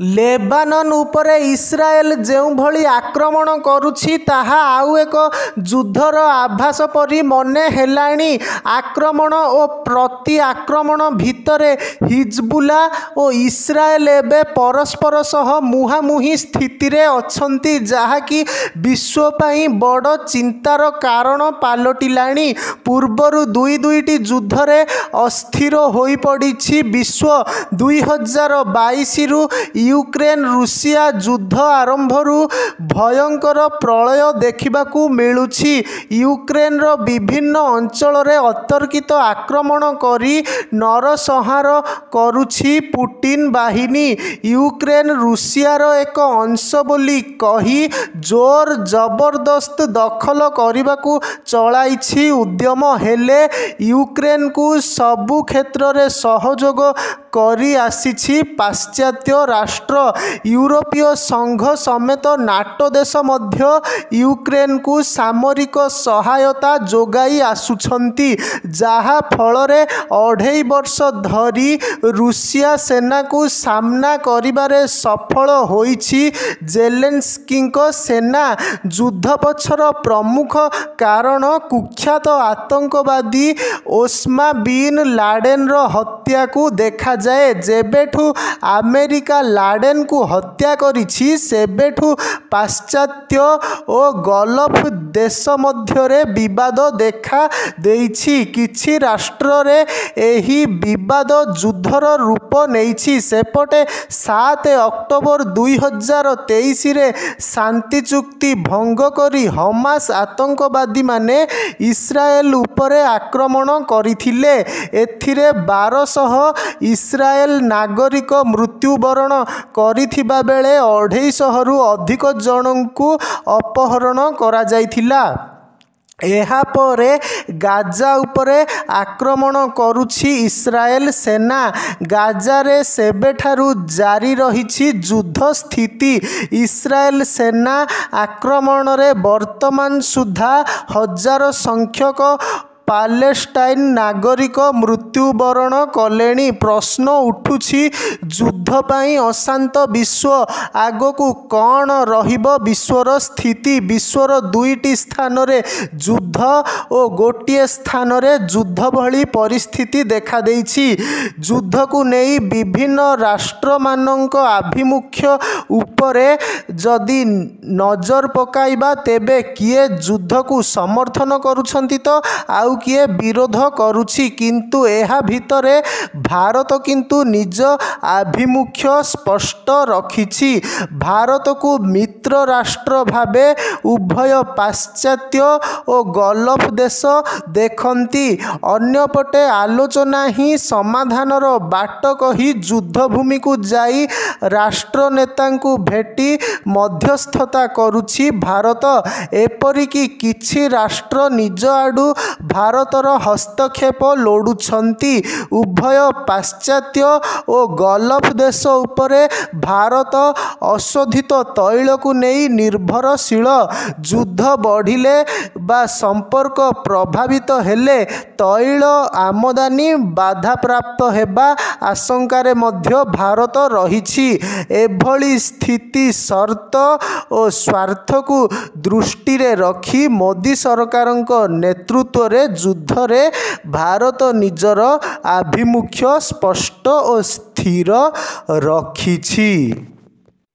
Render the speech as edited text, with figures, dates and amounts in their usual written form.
Lebanon उपरे इस्राएल जेउभली आक्रमण करुछि ताहा आउ एक युद्धर आभास परि मने हेलाणी। आक्रमण और प्रति आक्रमण भितरे हिजबुला और इस्राएल एबे परस्पर सह मुहांमुही स्थिति रे अछंती, जहाँकि विश्व पाई बड़ चिंतार कारण पालटिलाणी। पूर्वरु दुईटी युद्ध रे अस्थिर होई पड़िछि विश्व। 2022 रु यूक्रेन रूसिया युद्ध आरंभरू भयंकर प्रलय देखिबाकू मिलुछि। यूक्रेन रो विभिन्न अंचल रे अतर्कित आक्रमण करी नरसंहार करुछि पुटिन बाहिनी। यूक्रेन रूसियार एक अंश बोली कही जोर जबरदस्त दखल करने चलाइछि उद्यम, हेले यूक्रेन को सबु क्षेत्र रे सहयोग करी आसीछि पाश्चात्य राष्ट्र। यूरोपीय संघ समेत नाटो देश मध्य यूक्रेन को सामरिक सहायता जोगाई आसुछंती, जहा फलरे 2.5 वर्ष धरी रूसिया सेना को सामना करिबारे सफल होईछि। जेलेंस्की सेना युद्ध पछर प्रमुख कारण कुख्यात आतंकवादी ओस्मा बिन लाडेन रो हत्या को देखा जाए। जेबेठू अमेरिका लाडेन को हत्या करिछि सेबेठू पाश्चात्य और गल्फ देश मध्यरे विवाद देखा देइछि। किछि राष्ट्र रे एही विवाद युद्धर रूप नेइछि। सेपटे 7 अक्टोबर 2023 रे शांति चुक्ति भंग करी हमास आतंकवादी माने इस्राएल उपरे आक्रमण करिथिले। एथिरे 1200 इस्राएल नागरिक मृत्युवरण करिथिबा बेले 250 रु अधिक जनଙ୍କୁ अपहरण करा जाइथिला। एहा परे गाजा उपरे आक्रमण करुछि इस्राएल सेना। गाजा रे सेबेठारु जारी रहिछि युद्ध स्थिति। इस्राएल सेना आक्रमण रे वर्तमान सुधा 1000 संख्यक पालेस्टाइन नागरिक मृत्युवरण कलेनी। प्रश्न उठुछि युद्ध पाई अशांत विश्व आगकू कौन रहिबो विश्वर स्थिति। विश्वर 2टी स्थान रे युद्ध और गोटे स्थान रे युद्ध भली परिस्थिति देखा देइछि। युद्ध को नहीं विभिन्न राष्ट्र मानक आभिमुख्य उपरे जदि नजर पकाइबा तेबे किए युद्ध को समर्थन करुछंती तो आउ किए विरोध करुछि। किंतु एहा भितरे भारत किंतु निज आभिमुख्य स्पष्ट रखिछि। भारत को मित्र राष्ट्र भावे उभय पाश्चात्य और गल्फ देश देखंती। अन्यपटे आलोचना ही समाधानर बाट कही युद्धभूमि को जाई राष्ट्र नेता को भेटी मध्यस्थता करुछि भारत। एपरिकी किछि राष्ट्र निज आडू भारतर हस्तक्षेप लोडुछंती। उभय पाश्चात्य और गल्फ देश उपरे भारत अशोधित तैल को नहीं निर्भरशील। युद्ध बढ़िले बा संपर्क प्रभावित हेले तैल आमदानी बाधा प्राप्त हेबा आशंकार मध्य भारत रहिछि। एभली स्थिति शर्त और स्वार्थ को दृष्टि रे रखी मोदी सरकारक नेतृत्व रे युद्ध रे भारत निजर आभिमुख्य स्पष्ट और स्थिर रखिछि।